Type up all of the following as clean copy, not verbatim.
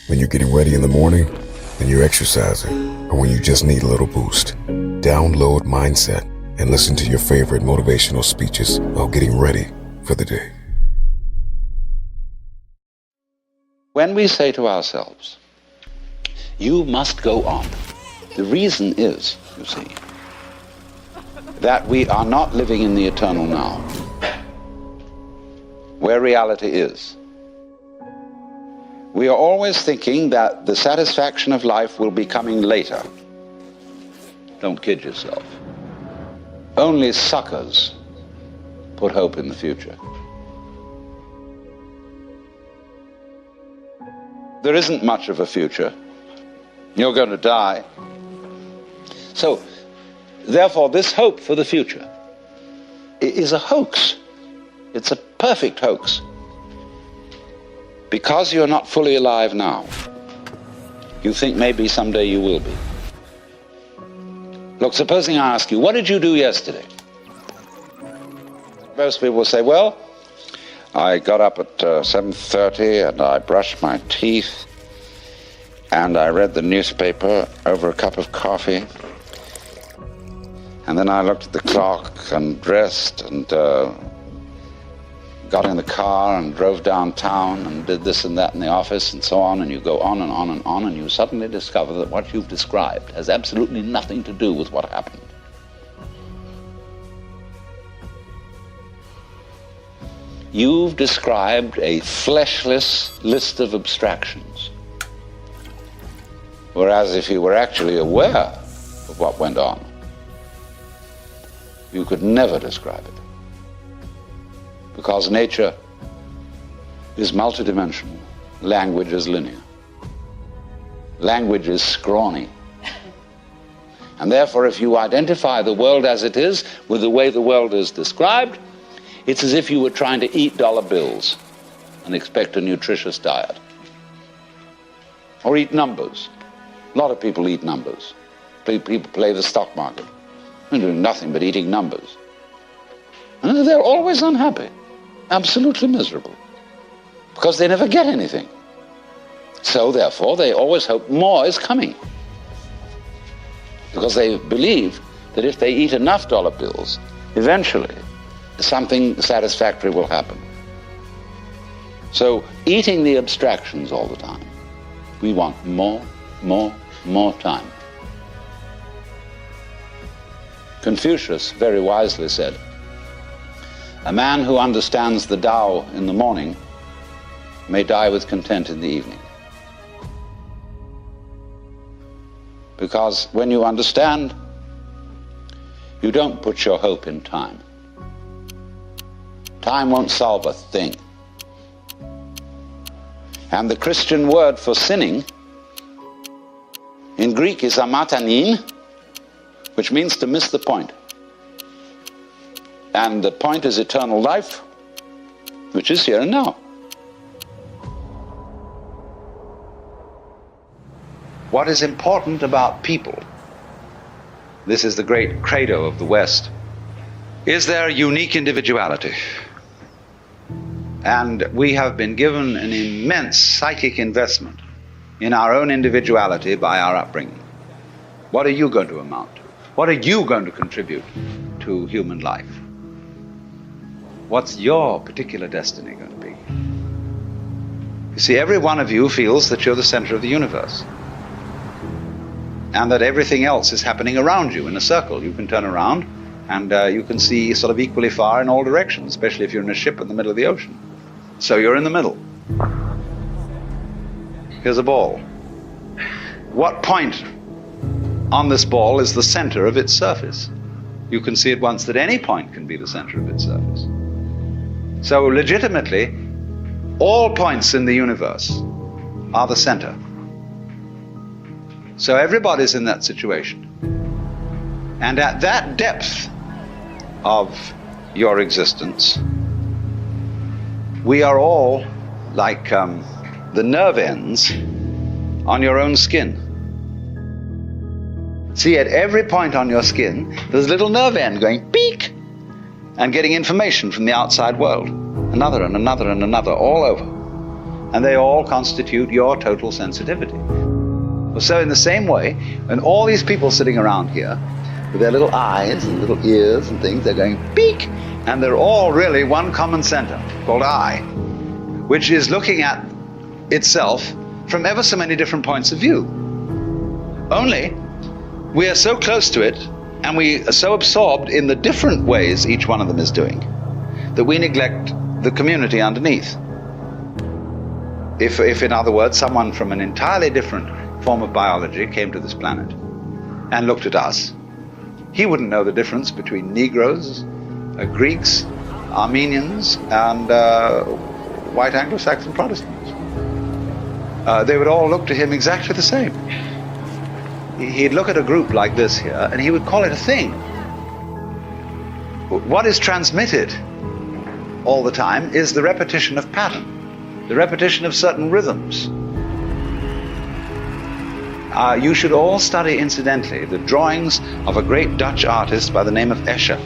When you're getting ready in the morning, when you're exercising, or when you just need a little boost. Download Mindset and listen to your favorite motivational speeches while getting ready for the day. When we say to ourselves, you must go on, the reason is, you see, that we are not living in the eternal now, where reality is. We are always thinking that the satisfaction of life will be coming later. Don't kid yourself. Only suckers put hope in the future. There isn't much of a future. You're going to die. So, therefore, this hope for the future is a hoax. It's a perfect hoax. Because you're not fully alive now, you think maybe someday you will be. Look, supposing I ask you, what did you do yesterday? Most people will say, well, I got up at 7:30 and I brushed my teeth and I read the newspaper over a cup of coffee. And then I looked at the clock and dressed and got in the car and drove downtown and did this and that in the office and so on, and you go on and on and on, and you suddenly discover that what you've described has absolutely nothing to do with what happened. You've described a fleshless list of abstractions, whereas if you were actually aware of what went on, you could never describe it. Because nature is multidimensional, language is linear. Language is scrawny. And therefore, if you identify the world as it is with the way the world is described, it's as if you were trying to eat dollar bills and expect a nutritious diet. Or eat numbers. A lot of people eat numbers. People play the stock market. They're doing nothing but eating numbers. And they're always unhappy. Absolutely miserable, because they never get anything. So therefore, they always hope more is coming, because they believe that if they eat enough dollar bills, eventually something satisfactory will happen. So eating the abstractions all the time, we want more time. Confucius very wisely said, a man who understands the Tao in the morning may die with content in the evening. Because when you understand, you don't put your hope in time. Time won't solve a thing. And the Christian word for sinning in Greek is amatanin, which means to miss the point. And the point is eternal life, which is here and now. What is important about people, this is the great credo of the West, is their unique individuality. And we have been given an immense psychic investment in our own individuality by our upbringing. What are you going to amount to? What are you going to contribute to human life? What's your particular destiny going to be? You see, every one of you feels that you're the center of the universe, and that everything else is happening around you in a circle. You can turn around and you can see sort of equally far in all directions, especially if you're in a ship in the middle of the ocean. So you're in the middle. Here's a ball. What point on this ball is the center of its surface? You can see at once that any point can be the center of its surface. So legitimately, all points in the universe are the center. So everybody's in that situation. And at that depth of your existence, we are all like the nerve ends on your own skin. See, at every point on your skin, there's a little nerve end going beep and getting information from the outside world. Another and another and another, all over. and they all constitute your total sensitivity. So in the same way, when all these people sitting around here, with their little eyes and little ears and things, they're going beak, and they're all really one common center called I, which is looking at itself from ever so many different points of view. Only we are so close to it, and we are so absorbed in the different ways each one of them is doing, that we neglect the community underneath. If in other words, someone from an entirely different form of biology came to this planet and looked at us, he wouldn't know the difference between Negroes, Greeks, Armenians, and white Anglo-Saxon Protestants. They would all look to him exactly the same. He'd look at a group like this here, and he would call it a thing. What is transmitted all the time is the repetition of pattern, the repetition of certain rhythms. You should all study, incidentally, the drawings of a great Dutch artist by the name of Escher.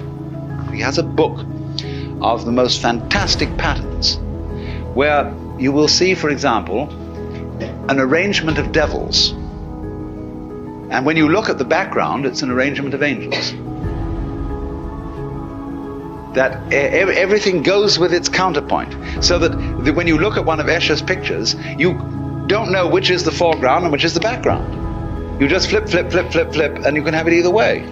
He has a book of the most fantastic patterns, where you will see, for example, an arrangement of devils. And when you look at the background, it's an arrangement of angels. That everything goes with its counterpoint. So that when you look at one of Escher's pictures, you don't know which is the foreground and which is the background. You just flip, flip, flip, flip, flip, and you can have it either way.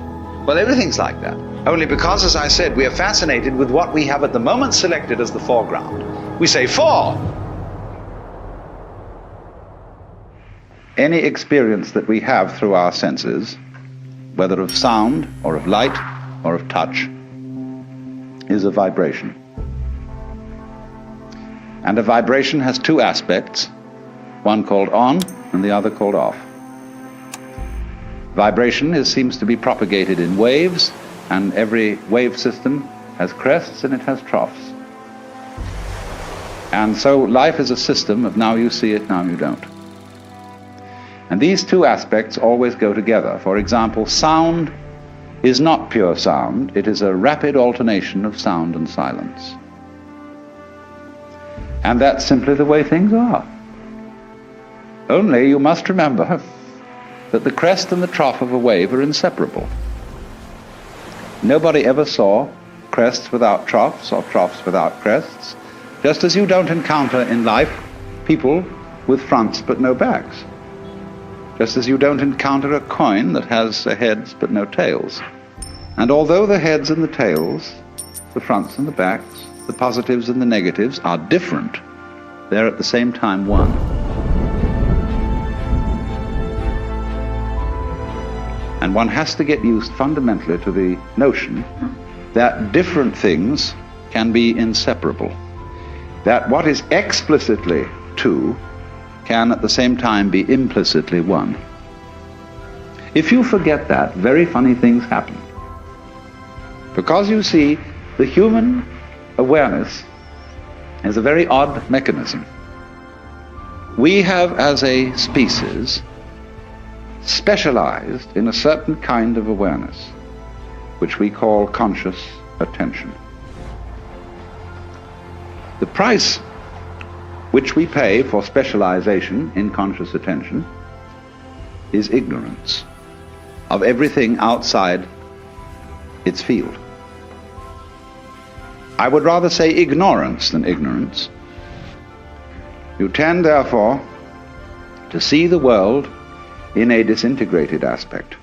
Well, everything's like that. Only because, as I said, we are fascinated with what we have at the moment selected as the foreground. We say, for. Any experience that we have through our senses, whether of sound or of light or of touch, is a vibration. And a vibration has two aspects, one called on and the other called off. Vibration seems to be propagated in waves, and every wave system has crests and it has troughs. And so life is a system of now you see it, now you don't. And these two aspects always go together. For example, sound is not pure sound. It is a rapid alternation of sound and silence. And that's simply the way things are. Only you must remember that the crest and the trough of a wave are inseparable. Nobody ever saw crests without troughs or troughs without crests, just as you don't encounter in life people with fronts but no backs. Just as you don't encounter a coin that has heads but no tails. And although the heads and the tails, the fronts and the backs, the positives and the negatives are different, they're at the same time one. And one has to get used fundamentally to the notion that different things can be inseparable. That what is explicitly two can at the same time be implicitly one. If you forget that, very funny things happen. Because you see, the human awareness is a very odd mechanism. We have, as a species, specialized in a certain kind of awareness, which we call conscious attention. The price which we pay for specialization in conscious attention is ignorance of everything outside its field. I would rather say ignorance than ignorance. You tend, therefore, to see the world in a disintegrated aspect.